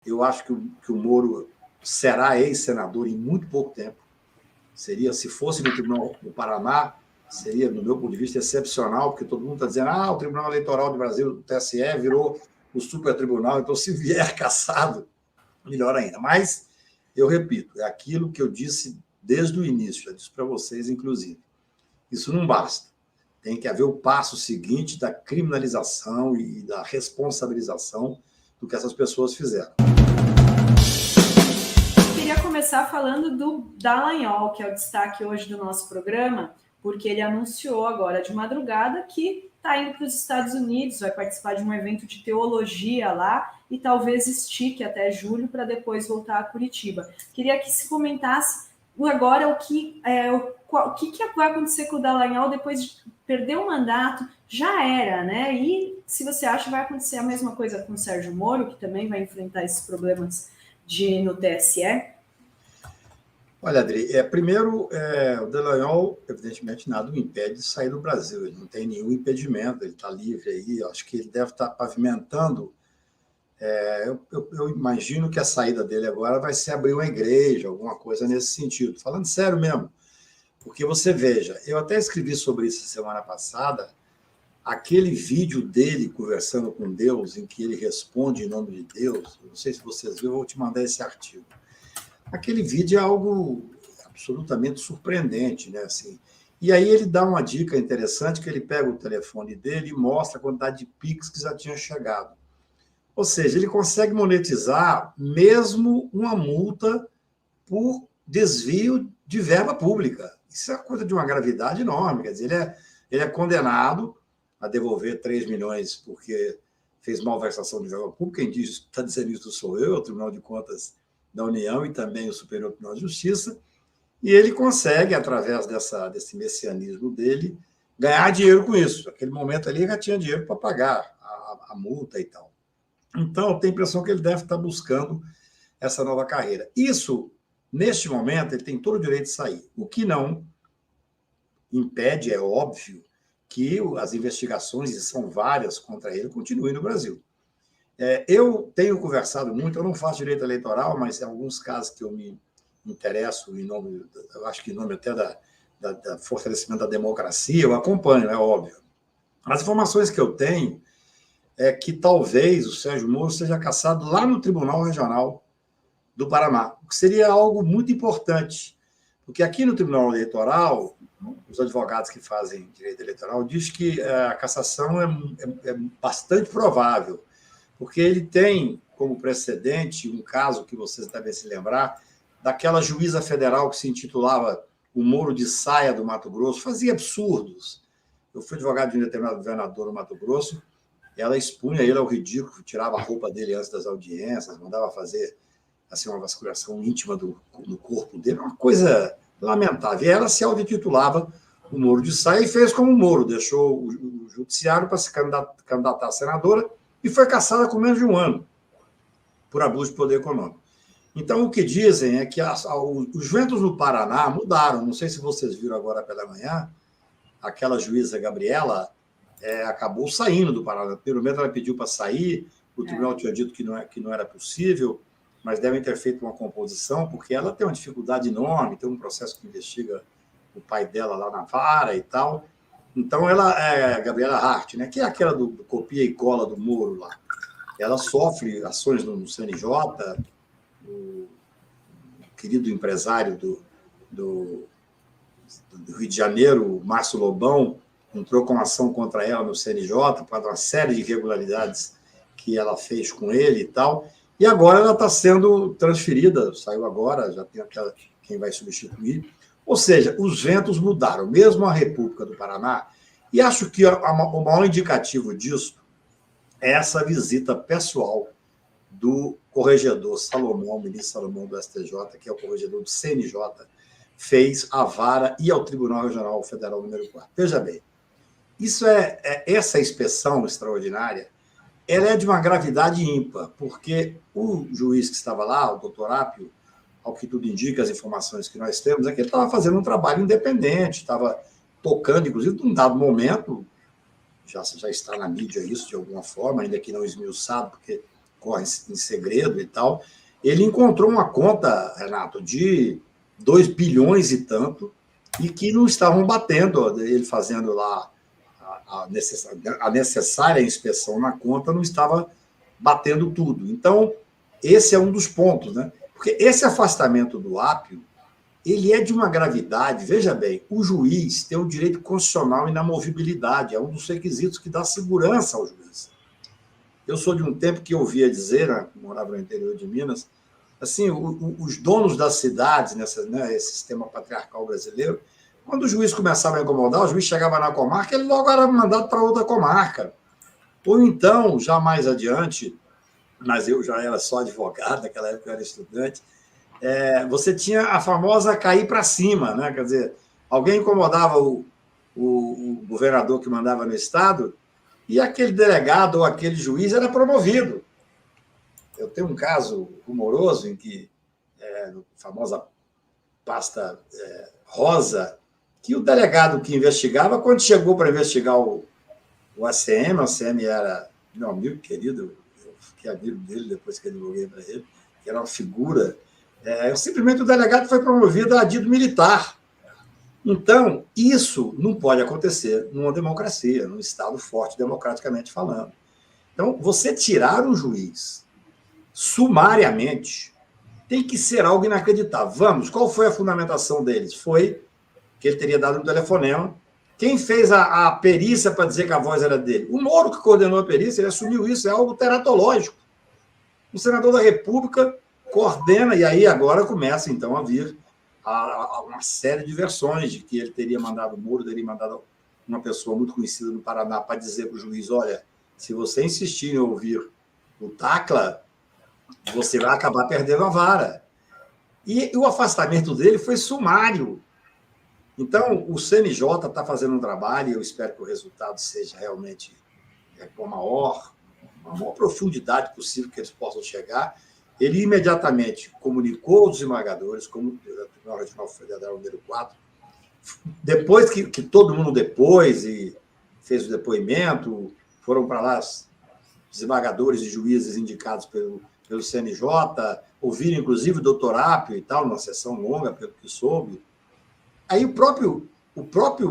Eu acho que o Moro será ex-senador em muito pouco tempo. Seria, se fosse no Tribunal do Paraná, seria, no meu ponto de vista, excepcional, porque todo mundo está dizendo o Tribunal Eleitoral do Brasil, do TSE, virou o supertribunal, então se vier cassado, melhor ainda. Mas, eu repito, é aquilo que eu disse desde o início, eu disse para vocês, inclusive. Isso não basta. Tem que haver o passo seguinte da criminalização e da responsabilização do que essas pessoas fizeram. Queria começar falando do Dallagnol, que é o destaque hoje do nosso programa, porque ele anunciou agora de madrugada que está indo para os Estados Unidos, vai participar de um evento de teologia lá e talvez estique até julho para depois voltar a Curitiba. Queria que se comentasse agora o que vai acontecer com o Dallagnol depois de perder o mandato. Já era, né? E se você acha que vai acontecer a mesma coisa com o Sérgio Moro, que também vai enfrentar esses problemas no TSE? Olha, Adri, primeiro, o Dallagnol, evidentemente, nada o impede de sair do Brasil. Ele não tem nenhum impedimento, ele está livre aí. Acho que ele deve estar pavimentando. Eu imagino que a saída dele agora vai ser abrir uma igreja, alguma coisa nesse sentido. Falando sério mesmo, porque você veja, eu até escrevi sobre isso semana passada, aquele vídeo dele conversando com Deus, em que ele responde em nome de Deus, não sei se vocês viram, eu vou te mandar esse artigo. Aquele vídeo é algo absolutamente surpreendente, né? Assim, e aí ele dá uma dica interessante, que ele pega o telefone dele e mostra a quantidade de Pix que já tinha chegado. Ou seja, ele consegue monetizar mesmo uma multa por desvio de verba pública. Isso é coisa de uma gravidade enorme. Quer dizer, ele é condenado a devolver 3 milhões porque fez malversação de verba pública. Quem está dizendo isso sou eu, o Tribunal de Contas da União e também o Superior Tribunal de Justiça. E ele consegue, através desse messianismo dele, ganhar dinheiro com isso. Naquele momento ali, ele já tinha dinheiro para pagar a multa e tal. Então, eu tenho a impressão que ele deve estar buscando essa nova carreira. Isso, neste momento, ele tem todo o direito de sair. O que não impede, é óbvio, que as investigações, e são várias contra ele, continuem no Brasil. Eu tenho conversado muito, eu não faço direito eleitoral, mas em alguns casos que eu me interesso, eu acho que em nome até da fortalecimento da democracia, eu acompanho, é óbvio. As informações que eu tenho é que talvez o Sérgio Moro seja cassado lá no Tribunal Regional do Paraná, o que seria algo muito importante, porque aqui no Tribunal Eleitoral, os advogados que fazem direito eleitoral dizem que a cassação é bastante provável, porque ele tem como precedente um caso que vocês devem se lembrar, daquela juíza federal que se intitulava o Moro de Saia do Mato Grosso, fazia absurdos. Eu fui advogado de um determinado governador no Mato Grosso, ela expunha ele ao ridículo, tirava a roupa dele antes das audiências, mandava fazer assim, uma vasculhação íntima do corpo dele, uma coisa lamentável. E ela se auto-intitulava o Moro de Saia e fez como o Moro, deixou o judiciário para se candidatar a senadora e foi cassada com menos de um ano por abuso de poder econômico. Então, o que dizem é que os ventos no Paraná mudaram. Não sei se vocês viram agora pela manhã, aquela juíza Gabriela acabou saindo do Paraná. Primeiro ela pediu para sair, o tribunal tinha dito que não era possível, mas devem ter feito uma composição, porque ela tem uma dificuldade enorme, tem um processo que investiga o pai dela lá na vara e tal. Então, ela é Gabriela Hart, né, que é aquela do copia e cola do Moro lá. Ela sofre ações no CNJ, o querido empresário do Rio de Janeiro, Márcio Lobão, entrou com uma ação contra ela no CNJ, por uma série de irregularidades que ela fez com ele e tal. E agora ela está sendo transferida, saiu agora, já tem quem vai substituir. Ou seja, os ventos mudaram, mesmo a República do Paraná. E acho que o maior indicativo disso é essa visita pessoal do corregedor Salomão, ministro Salomão do STJ, que é o corregedor do CNJ, fez à vara e ao Tribunal Regional Federal número 4. Veja bem, essa inspeção extraordinária, ela é de uma gravidade ímpar, porque o juiz que estava lá, o doutor Apio, ao que tudo indica, as informações que nós temos, é que ele estava fazendo um trabalho independente, estava tocando, inclusive, num dado momento, já está na mídia isso de alguma forma, ainda que não esmiuçado, porque corre em segredo e tal, ele encontrou uma conta, Renato, de 2 bilhões e tanto, e que não estavam batendo, ele fazendo lá a necessária inspeção na conta, não estava batendo tudo. Então, esse é um dos pontos, né? Porque esse afastamento do Apio, ele é de uma gravidade, veja bem, o juiz tem o direito constitucional à inamovibilidade, é um dos requisitos que dá segurança ao juiz. Eu sou de um tempo que ouvia dizer, né, morava no interior de Minas, assim, os donos das cidades, esse sistema patriarcal brasileiro, quando o juiz começava a incomodar, o juiz chegava na comarca, ele logo era mandado para outra comarca. Ou então, já mais adiante, mas eu já era só advogado, naquela época eu era estudante, você tinha a famosa cair para cima, né? Quer dizer, alguém incomodava o governador que mandava no estado e aquele delegado ou aquele juiz era promovido. Eu tenho um caso humoroso em que, a famosa pasta rosa, que o delegado que investigava, quando chegou para investigar o ACM era meu amigo querido, eu fiquei amigo dele depois que eu divulguei para ele, que era uma figura. Simplesmente o delegado foi promovido a adido militar. Então, isso não pode acontecer numa democracia, num Estado forte, democraticamente falando. Então, você tirar um juiz sumariamente tem que ser algo inacreditável. Vamos, qual foi a fundamentação deles? Foi que ele teria dado um telefonema. Quem fez a perícia para dizer que a voz era dele? O Moro, que coordenou a perícia, ele assumiu isso, é algo teratológico. O senador da República coordena, e aí agora começa, então, a vir uma série de versões de que ele teria mandado, o Moro teria mandado uma pessoa muito conhecida no Paraná para dizer para o juiz, olha, se você insistir em ouvir o Tacla, você vai acabar perdendo a vara. E o afastamento dele foi sumário. Então, o CNJ está fazendo um trabalho, e eu espero que o resultado seja realmente com a maior profundidade possível que eles possam chegar. Ele imediatamente comunicou os desembargadores, como o Tribunal Regional Federal número 4, depois que todo mundo depois e fez o depoimento, foram para lá os desembargadores e juízes indicados pelo CNJ, ouviram inclusive o doutor Apio e tal, numa sessão longa, pelo que soube. Aí o próprio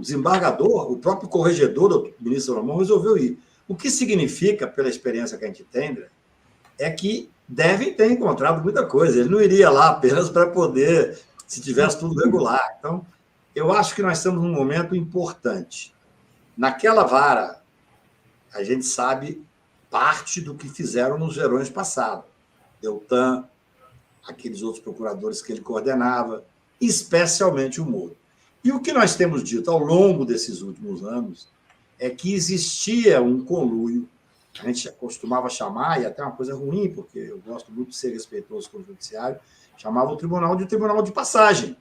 desembargador, o próprio corregedor do ministro Salomão resolveu ir. O que significa, pela experiência que a gente tem, André, é que devem ter encontrado muita coisa. Ele não iria lá apenas para poder, se tivesse tudo regular. Então, eu acho que nós estamos num momento importante. Naquela vara, a gente sabe parte do que fizeram nos verões passados. Deltan, aqueles outros procuradores que ele coordenava, especialmente o Moro. E o que nós temos dito ao longo desses últimos anos é que existia um conluio, a gente costumava chamar, e até uma coisa ruim, porque eu gosto muito de ser respeitoso com o judiciário, chamava o tribunal de passagem,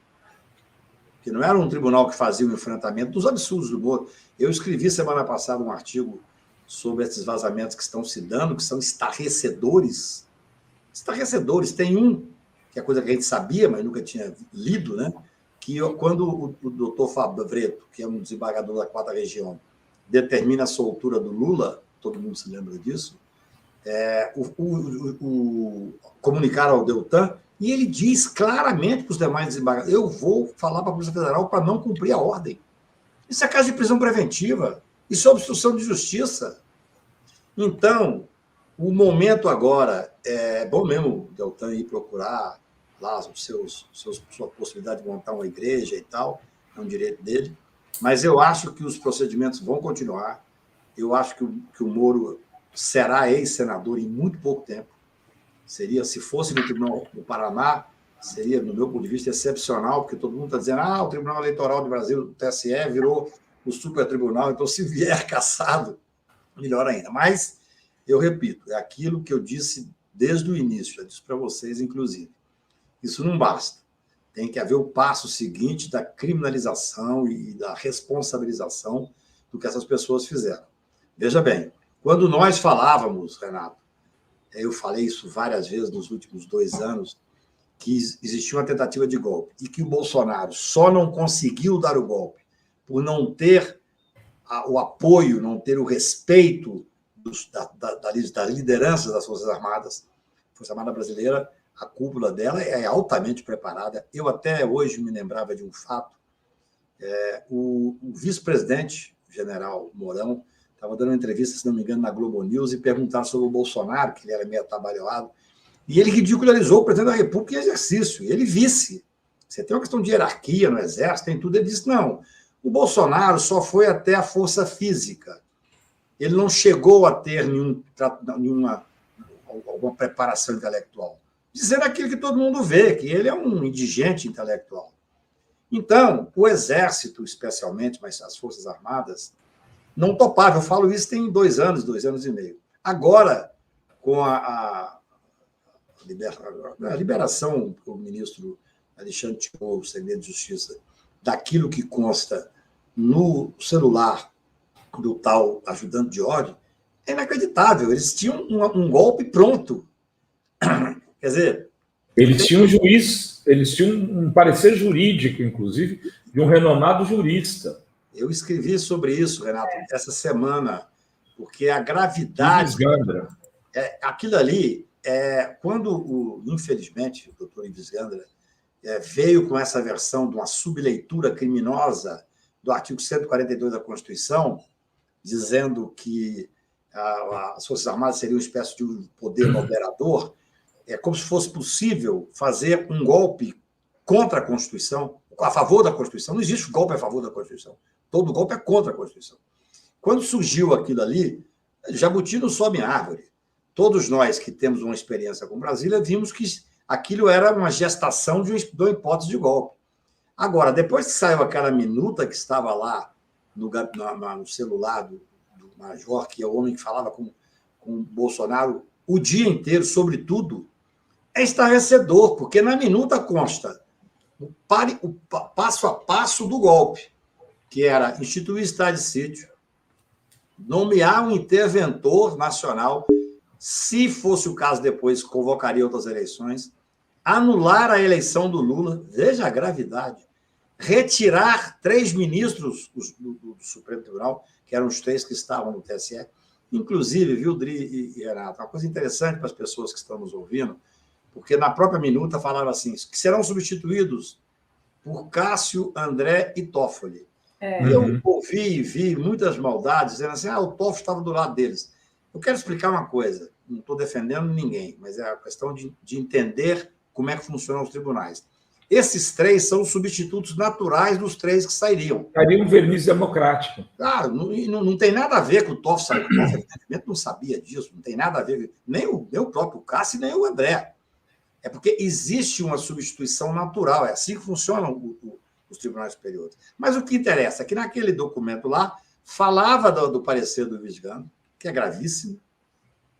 que não era um tribunal que fazia o enfrentamento dos absurdos do Moro. Eu escrevi semana passada um artigo sobre esses vazamentos que estão se dando, que são estarrecedores. Estarrecedores. Tem um, que é coisa que a gente sabia, mas nunca tinha lido, né? Que quando o doutor Fabreto, que é um desembargador da 4ª Região, determina a soltura do Lula, todo mundo se lembra disso, comunicaram ao Deltan, e ele diz claramente para os demais desembargadores, eu vou falar para a Polícia Federal para não cumprir a ordem. Isso é caso de prisão preventiva, isso é obstrução de justiça. Então, o momento agora, é bom mesmo o Deltan ir procurar lá sua possibilidade de montar uma igreja e tal, é um direito dele, mas eu acho que os procedimentos vão continuar, eu acho que o Moro será ex-senador em muito pouco tempo, se fosse no Tribunal do Paraná, seria, no meu ponto de vista, excepcional, porque todo mundo está dizendo, o Tribunal Eleitoral do Brasil, o TSE, virou o supertribunal, então se vier cassado, melhor ainda. Mas, eu repito, é aquilo que eu disse desde o início, eu disse para vocês, inclusive. Isso não basta. Tem que haver o passo seguinte da criminalização e da responsabilização do que essas pessoas fizeram. Veja bem, quando nós falávamos, Renato, eu falei isso várias vezes nos últimos 2 anos, que existia uma tentativa de golpe e que o Bolsonaro só não conseguiu dar o golpe por não ter o apoio, não ter o respeito da liderança das Forças Armadas. A Força Armada Brasileira, a cúpula dela é altamente preparada. Eu até hoje me lembrava de um fato. O vice-presidente, o general Mourão, estava dando uma entrevista, se não me engano, na Globo News, e perguntaram sobre o Bolsonaro, que ele era meio atabalhoado, e ele ridicularizou o presidente da República em exercício. Ele vice. Você tem uma questão de hierarquia no Exército, tem tudo. Ele disse, não, o Bolsonaro só foi até a força física. Ele não chegou a ter alguma preparação intelectual. Dizendo aquilo que todo mundo vê, que ele é um indigente intelectual. Então, o Exército, especialmente, mas as Forças Armadas, não topavam. Eu falo isso tem 2 anos e meio. Agora, com a liberação do ministro Alexandre Tiô, Segredo de Justiça, daquilo que consta no celular do tal ajudante de ordem, é inacreditável. Eles tinham um golpe pronto. Quer dizer... Eles tinham um juiz, eles tinham um parecer jurídico, inclusive, de um renomado jurista. Eu escrevi sobre isso, Renato, essa semana, porque a gravidade... Aquilo ali, quando, infelizmente, o doutor Ives Gandra veio com essa versão de uma subleitura criminosa do artigo 142 da Constituição, dizendo que as Forças Armadas seriam uma espécie de um poder moderador, é como se fosse possível fazer um golpe contra a Constituição, a favor da Constituição. Não existe golpe a favor da Constituição. Todo golpe é contra a Constituição. Quando surgiu aquilo ali, jabuti não sobe em árvore. Todos nós que temos uma experiência com Brasília vimos que aquilo era uma gestação de uma hipótese de golpe. Agora, depois que saiu aquela minuta que estava lá no celular do Major, que é o homem que falava com o Bolsonaro o dia inteiro sobre tudo, é estarrecedor, porque na minuta consta o passo a passo do golpe, que era instituir estado de sítio, nomear um interventor nacional, se fosse o caso depois, convocaria outras eleições, anular a eleição do Lula, veja a gravidade, retirar 3 ministros do Supremo Tribunal, que eram os 3 que estavam no TSE, inclusive, viu, Dri e Renato, uma coisa interessante para as pessoas que estão nos ouvindo, porque na própria minuta falava assim, que serão substituídos por Cássio, André e Toffoli. Eu ouvi e vi muitas maldades, dizendo assim, o Toffoli estava do lado deles. Eu quero explicar uma coisa, não estou defendendo ninguém, mas é a questão de entender como é que funcionam os tribunais. Esses 3 são os substitutos naturais dos 3 que sairiam. Daria um verniz democrático. Não tem nada a ver com o Toffoli. O Toffoli, evidentemente, não sabia disso, não tem nada a ver, nem o próprio Cássio, nem o André. É porque existe uma substituição natural, é assim que funcionam os tribunais superiores. Mas o que interessa é que naquele documento lá falava do parecer do Ives Gandra, que é gravíssimo,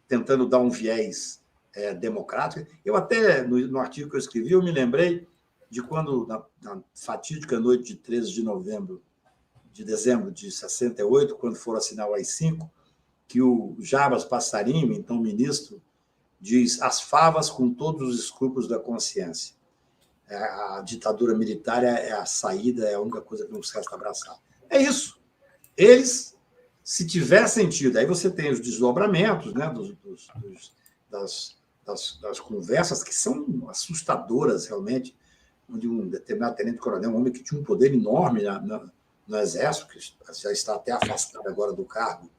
tentando dar um viés democrático. Eu até, no artigo que eu escrevi, eu me lembrei de quando, na fatídica noite de 13 de dezembro de 68, quando foram assinar o AI-5, que o Jarbas Passarinho, então ministro, diz as favas com todos os escrúpulos da consciência. A ditadura militar é a saída, é a única coisa que nos resta abraçar. É isso. Eles, se tiver sentido, aí você tem os desdobramentos, né, das conversas que são assustadoras, realmente, onde um determinado tenente-coronel, um homem que tinha um poder enorme no Exército, que já está até afastado agora do cargo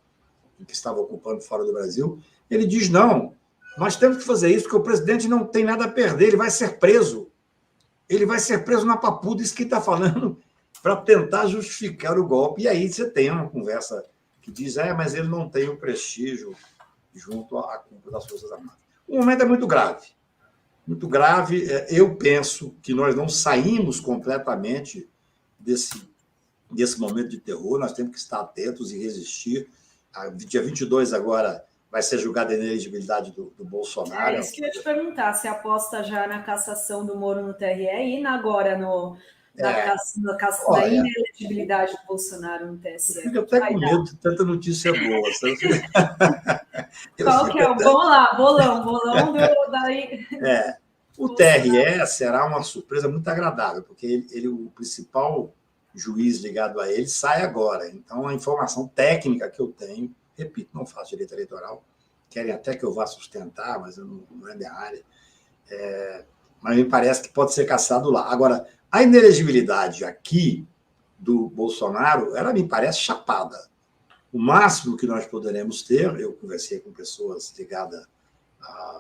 em que estava ocupando fora do Brasil, ele diz, não, nós temos que fazer isso porque o presidente não tem nada a perder, ele vai ser preso. Ele vai ser preso na papuda, isso que está falando, para tentar justificar o golpe. E aí você tem uma conversa que diz, mas ele não tem o prestígio junto à cúpula das Forças Armadas. O momento é muito grave. Muito grave. Eu penso que nós não saímos completamente desse momento de terror, nós temos que estar atentos e resistir. Dia 22 agora vai ser julgada a inelegibilidade do Bolsonaro. É isso que eu ia te perguntar, se aposta já na cassação do Moro no TRE e agora da inelegibilidade do Bolsonaro no TSE. Eu fico até com medo de tanta notícia boa. Qual que é o... Vamos lá, bolão daí... O TRE será uma surpresa muito agradável, porque o principal juiz ligado a ele sai agora. Então, a informação técnica que eu tenho repito, não faço direito eleitoral, querem até que eu vá sustentar, mas não é minha área. Mas me parece que pode ser caçado lá. Agora, a inelegibilidade aqui do Bolsonaro, ela me parece chapada. O máximo que nós poderemos ter, eu conversei com pessoas ligadas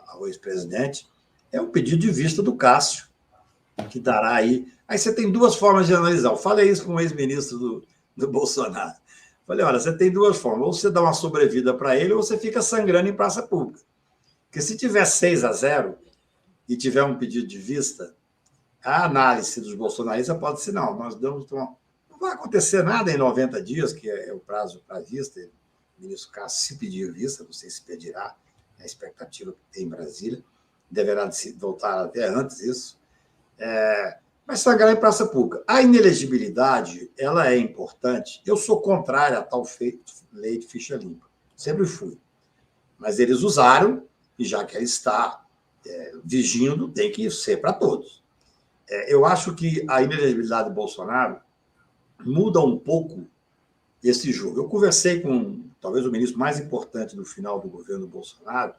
ao ex-presidente, é um pedido de vista do Cássio, que dará aí. Aí você tem duas formas de analisar. Eu falei isso com o ex-ministro do Bolsonaro. Falei, olha, você tem duas formas. Ou você dá uma sobrevida para ele, ou você fica sangrando em praça pública. Porque se tiver 6-0 e tiver um pedido de vista, a análise dos bolsonaristas pode ser, não, nós damos... Não vai acontecer nada em 90 dias, que é o prazo para vista. O ministro Cássio, se pedir vista, não sei se pedirá, é a expectativa que tem em Brasília, deverá voltar até antes isso. Mas sangrar em praça pública. A inelegibilidade, ela é importante. Eu sou contrário a tal lei de ficha limpa. Sempre fui. Mas eles usaram, e já que ela está vigindo, tem que ser para todos. Eu acho que a inelegibilidade do Bolsonaro muda um pouco esse jogo. Eu conversei com, talvez, o ministro mais importante do final do governo Bolsonaro,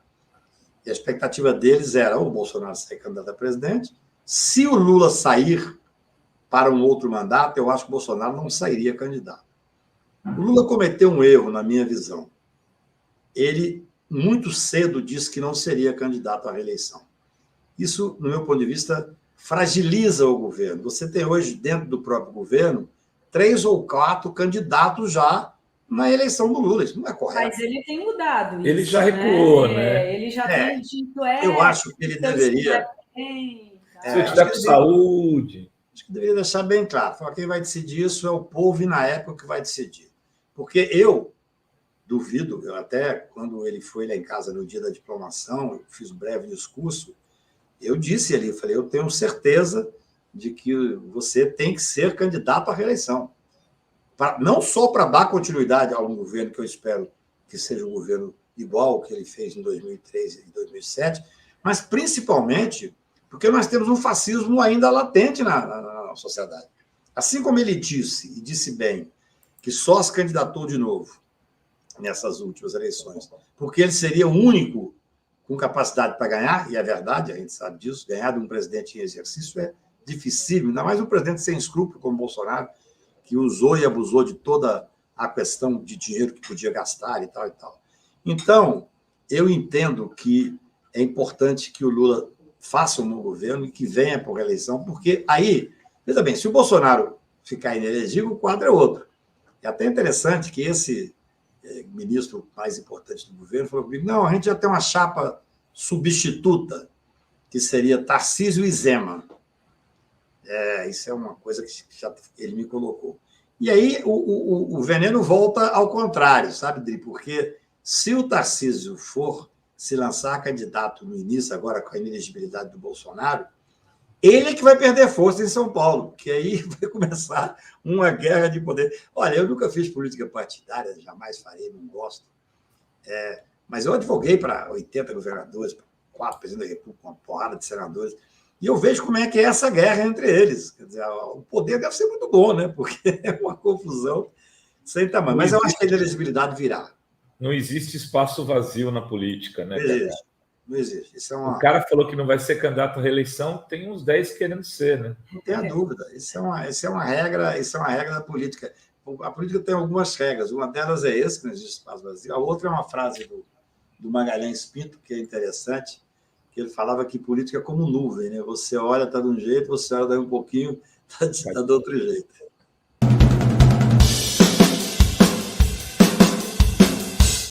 e a expectativa deles era o Bolsonaro ser candidato a presidente. Se o Lula sair para um outro mandato, eu acho que o Bolsonaro não sairia candidato. O Lula cometeu um erro, na minha visão. Ele, muito cedo, disse que não seria candidato à reeleição. Isso, no meu ponto de vista, fragiliza o governo. Você tem hoje, dentro do próprio governo, 3 ou 4 candidatos já na eleição do Lula. Isso não é correto. Mas ele tem mudado isso, ele já recuou, né? Ele já tem dito, eu acho que ele deveria... Se eu tiver com saúde... Acho que deveria deixar bem claro. Quem vai decidir isso é o povo e, na época, que vai decidir. Porque eu duvido, eu até, quando ele foi lá em casa no dia da diplomação, eu fiz um breve discurso, eu disse ali, falei, eu tenho certeza de que você tem que ser candidato à reeleição. Não só para dar continuidade a um governo que eu espero que seja um governo igual ao que ele fez em 2003 e 2007, mas principalmente porque nós temos um fascismo ainda latente na sociedade. Assim como ele disse, e disse bem, que só se candidatou de novo nessas últimas eleições, porque ele seria o único com capacidade para ganhar, e é verdade, a gente sabe disso, ganhar de um presidente em exercício é dificílimo, ainda mais um presidente sem escrúpulo como Bolsonaro, que usou e abusou de toda a questão de dinheiro que podia gastar e tal e tal. Então, eu entendo que é importante que o Lula faça um novo governo e que venha por reeleição, porque aí, veja bem, se o Bolsonaro ficar inelegível, o quadro é outro. É até interessante que esse ministro mais importante do governo falou comigo, não, a gente já tem uma chapa substituta, que seria Tarcísio e Zema. Isso é uma coisa que já ele me colocou. E aí o veneno volta ao contrário, sabe, Dri? Porque se o Tarcísio for se lançar candidato no início, agora com a inelegibilidade do Bolsonaro, ele é que vai perder força em São Paulo, que aí vai começar uma guerra de poder. Olha, eu nunca fiz política partidária, jamais farei, não gosto. Mas eu advoguei para 80 governadores, 4 presidentes da República, uma porrada de senadores, e eu vejo como é que é essa guerra entre eles. Quer dizer, o poder deve ser muito bom, né? Porque é uma confusão sem tamanho. Mas eu acho que a inelegibilidade virá. Não existe espaço vazio na política, né? Não existe. Isso é O cara falou que não vai ser candidato à reeleição, tem uns 10 querendo ser, né? Não tenha dúvida. Isso é uma regra da política. A política tem algumas regras. Uma delas é esse, que não existe espaço vazio. A outra é uma frase do Magalhães Pinto, que é interessante, que ele falava que política é como nuvem, né? Você olha, está de um jeito, você olha daí um pouquinho, está do outro jeito.